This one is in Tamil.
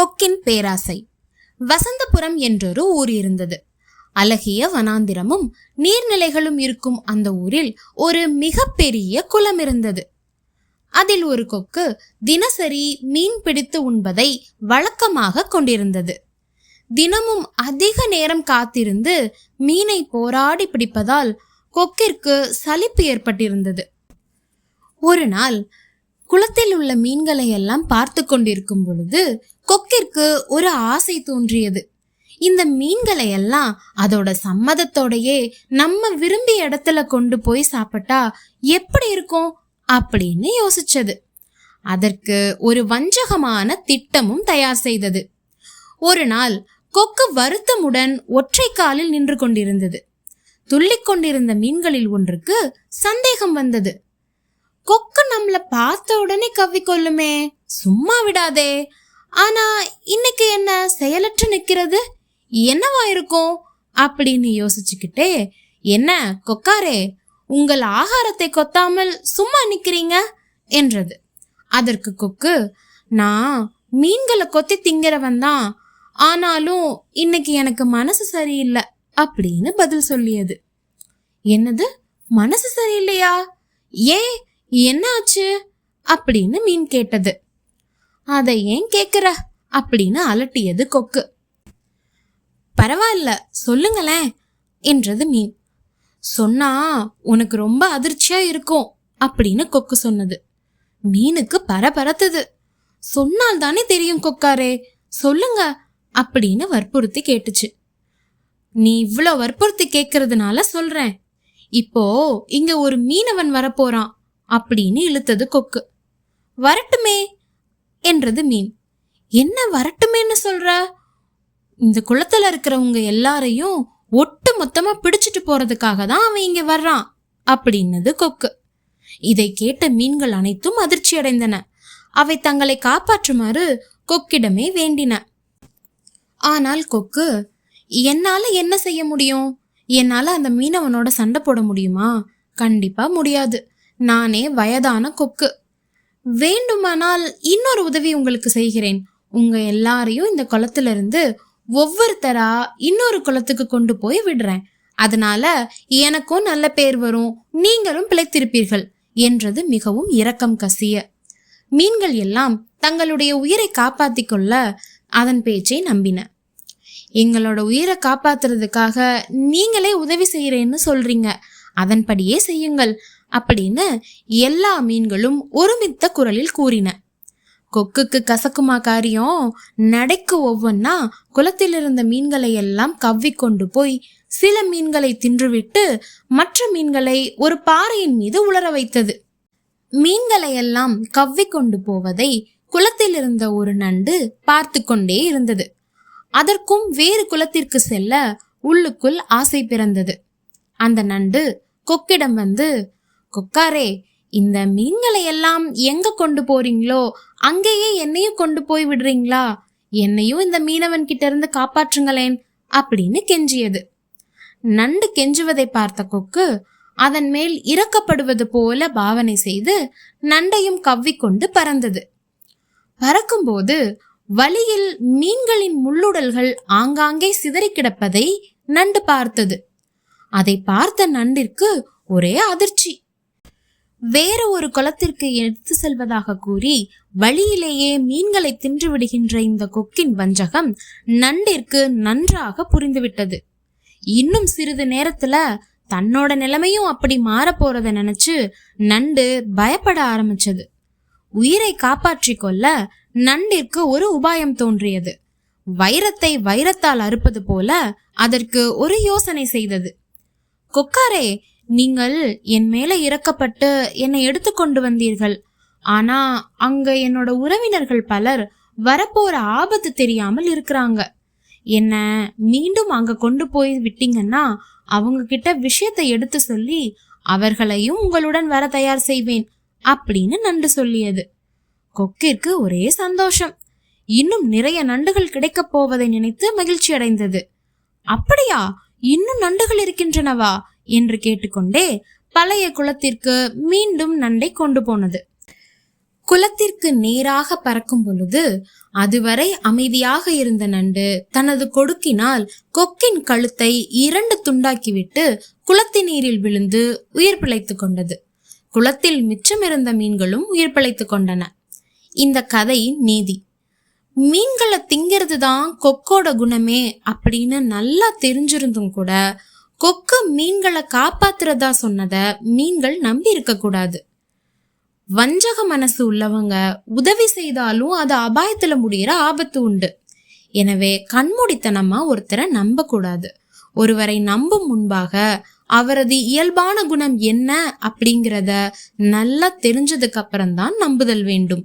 கொக்கின் பேராசை. வசந்தபுரம் என்றொரு ஊர் இருந்தது. அழகிய வனாந்திரமும் நீர்நிலைகளும் இருக்கும் அந்த ஊரில் ஒரு மிகப்பெரிய குளம் இருந்தது. அதில் ஒரு கொக்கு தினசரி மீன் பிடித்து உண்பதை வழக்கமாக கொண்டிருந்தது. தினமும் அதிக நேரம் காத்திருந்து மீனை போராடி பிடிப்பதால் கொக்கிற்கு சலிப்பு ஏற்பட்டிருந்தது. ஒரு நாள் குளத்தில் உள்ள மீன்களை எல்லாம் பார்த்து கொண்டிருக்கும் பொழுது கொக்கிற்கு ஒரு ஆசை தோன்றியது. இந்த மீன்களை எல்லாம் அதோட சம்மதத்தோடையே நம்ம விரும்பிய இடத்துல கொண்டு போய் சாப்பிட்டா எப்படி இருக்கும் அப்படின்னு யோசிச்சது. அதற்கு ஒரு வஞ்சகமான திட்டமும் தயார் செய்தது. ஒரு நாள் கொக்கு வருத்தமுடன் ஒற்றை காலில் நின்று கொண்டிருந்தது. துள்ளிக் கொண்டிருந்த மீன்களில் ஒன்றுக்கு சந்தேகம் வந்தது. கொக்கு நம்மள பார்த்த உடனே கவ்விக்கொள்ளுமே, சும்மா விடாதே. ஆனா இன்னைக்கு என்ன செயலற்று நிக்கிறது, என்னவா இருக்கும் அப்படின்னு யோசிச்சுக்கிட்டே, என்ன கொக்காரே, உங்கள் ஆகாரத்தை கொத்தாமல் சும்மா நிக்கிறீங்க என்றது. அதற்கு கொக்கு, நான் மீன்களை கொத்தி திங்கிறவன் தான், ஆனாலும் இன்னைக்கு எனக்கு மனசு சரியில்லை அப்படின்னு பதில் சொல்லியது. என்னது, மனசு சரியில்லையா? ஏன், என்ன ஆச்சு அப்படின்னு மீன் கேட்டது. அதை ஏன் கேக்குற அப்படின்னு அலட்டியது கொக்கு. பரவாயில்ல சொல்லுங்களேன் என்றது மீன். சொன்னா உனக்கு ரொம்ப அதிர்ச்சியா இருக்கும் அப்படின்னு கொக்கு சொன்னது. மீனுக்கு பரபரத்தது. சொன்னால் தானே தெரியும் கொக்காரே, சொல்லுங்க அப்படின்னு வற்புறுத்தி கேட்டுச்சு. நீ இவ்வளோ வற்புறுத்தி கேட்கறதுனால சொல்றேன். இப்போ இங்க ஒரு மீனவன் வரப்போறான் அப்படின்னு இழுத்தது கொக்கு. வரட்டுமே என்றது மீன். என்ன வரட்டுமேன்னு சொல்ற? இந்த குளத்துல இருக்கிறவங்க எல்லாரையும் ஒட்டு மொத்தமா பிடிச்சிட்டு போறதுக்காக தான் அவன் இங்க வர்றான் அப்படின்னது கொக்கு. இதை கேட்ட மீன்கள் அனைத்தும் அதிர்ச்சி அடைந்தன. அவை தங்களை காப்பாற்றுமாறு கொக்கிடமே வேண்டின. ஆனால் கொக்கு, என்னால என்ன செய்ய முடியும்? என்னால அந்த மீனவனோட சண்டை போட முடியுமா? கண்டிப்பா முடியாது. நானே வயதான கொக்கு. வேண்டுமானால் இன்னொரு உதவி உங்களுக்கு செய்கிறேன். உங்க எல்லாரையும் இந்த குளத்துல இருந்து ஒவ்வொருத்தரா இன்னொரு குளத்துக்கு கொண்டு போய் விடுறேன். அதனால எனக்கும் நல்ல பேர் வரும், நீங்களும் பிழைத்திருப்பீர்கள் என்றது மிகவும் இரக்கம் கசிய. மீன்கள் எல்லாம் தங்களுடைய உயிரை காப்பாத்தி கொள்ள அதன் பேச்சை நம்பின. எங்களோட உயிரை காப்பாத்துறதுக்காக நீங்களே உதவி செய்யறேன்னு சொல்றீங்க, அதன்படியே செய்யுங்கள் அப்படின்னு எல்லா மீன்களும் ஒருமித்த குரலில் கூறின. கொக்குக்கு கசக்குமா காரியம்? நடைக்கு ஒவ்வொன்னா குளத்தில் இருந்த மீன்களை எல்லாம் கவ்விக்கொண்டு போய் சில மீன்களை தின்றுவிட்டு மற்ற மீன்களை ஒரு பாறையின் மீது உலர வைத்தது. மீன்களை எல்லாம் கவ்விக்கொண்டு போவதை குளத்தில் இருந்த ஒரு நண்டு பார்த்து கொண்டே இருந்தது. அதற்கும் வேறு குளத்திற்கு செல்ல உள்ளுக்குள் ஆசை பிறந்தது. அந்த நண்டு கொக்கிடம் வந்து, கொக்காரே, இந்த மீன்களை எல்லாம் எங்க கொண்டு போறீங்களோ அங்கேயே என்னையும் கொண்டு போய் விடுறீங்களா? என்னையும் இந்த மீனவன் கிட்ட இருந்து காப்பாற்றுங்களேன் அப்படின்னு கெஞ்சியது. நண்டு கெஞ்சுவதை பார்த்த கொக்கு அதன் மேல் இறக்கப்படுவது போல பாவனை செய்து நண்டையும் கவ்விக்கொண்டு பறந்தது. பறக்கும்போது வழியில் மீன்களின் முள்ளுடல்கள் ஆங்காங்கே சிதறி கிடப்பதை நண்டு பார்த்தது. அதை பார்த்த நண்டிற்கு ஒரே அதிர்ச்சி. வேற ஒரு குளத்திற்கு எடுத்து செல்வதாக கூறி வழியிலேயே மீன்களை தின்று விடுகின்ற இந்த கொக்கின் வஞ்சகம் நண்டிற்கு நன்றாக புரிந்துவிட்டது. இன்னும் சிறிது நேரத்துல தன்னோட நிலைமையும் அப்படி மாற போறத நினைச்சு நண்டு பயப்பட ஆரம்பிச்சது. உயிரை காப்பாற்றி கொள்ள நண்டிற்கு ஒரு உபாயம் தோன்றியது. வைரத்தை வைரத்தால் அறுப்பது போல அதற்கு ஒரு யோசனை செய்தது. கொக்காரே, நீங்கள் என் மேல இறக்கப்பட்டு என்னை எடுத்துக்கொண்டு வந்தீர்கள். ஆனா அங்க என்னோட உறவினர்கள் பலர் வரப்போற ஆபத்து தெரியாமல் இருக்கிறாங்க. என்ன மீண்டும் அங்க கொண்டு போய் விட்டீங்கன்னா அவங்க கிட்ட விஷயத்தை எடுத்து சொல்லி அவர்களையும் உங்களுடன் வர தயார் செய்வேன் அப்படின்னு நண்டு சொல்லியது. கொக்கிற்கு ஒரே சந்தோஷம். இன்னும் நிறைய நண்டுகள் கிடைக்கப் போவதை நினைத்து மகிழ்ச்சி அடைந்தது. அப்படியா, இன்னும் நண்டுகள் இருக்கின்றனவா என்று கேட்டுக்கொண்டே பழைய குளத்திற்கு மீண்டும் நண்டை கொண்டு போனது. குளத்திற்கு நேராக பறக்கும் பொழுது அதுவரை அமைதியாக இருந்த நண்டு தனது கொடுக்கினால் கொக்கின் கழுத்தை 2 துண்டாக்கிவிட்டு குளத்தின் நீரில் விழுந்து உயிர் பிழைத்து கொண்டது. குளத்தில் மிச்சமிருந்த மீன்களும் உயிர் பிழைத்து கொண்டன. இந்த கதையின் நீதி, மீன்களை திங்கிறது தான் கொக்கோட குணமே அப்படின்னு நல்லா தெரிஞ்சிருந்தும் கூட கொக்கு மீன்களை காப்பாத்துறதா சொன்னத மீன்கள் நம்பி இருக்க கூடாது. வஞ்சக மனசு உள்ளவங்க உதவி செய்தாலும் அது அபாயத்துல முடிகிற ஆபத்து உண்டு. எனவே கண்மூடித்தனமா ஒருத்தரை நம்ப கூடாது. ஒருவரை நம்பும் முன்பாக அவரது இயல்பான குணம் என்ன அப்படிங்கிறத நல்லா தெரிஞ்சதுக்கு அப்புறம்தான் நம்புதல் வேண்டும்.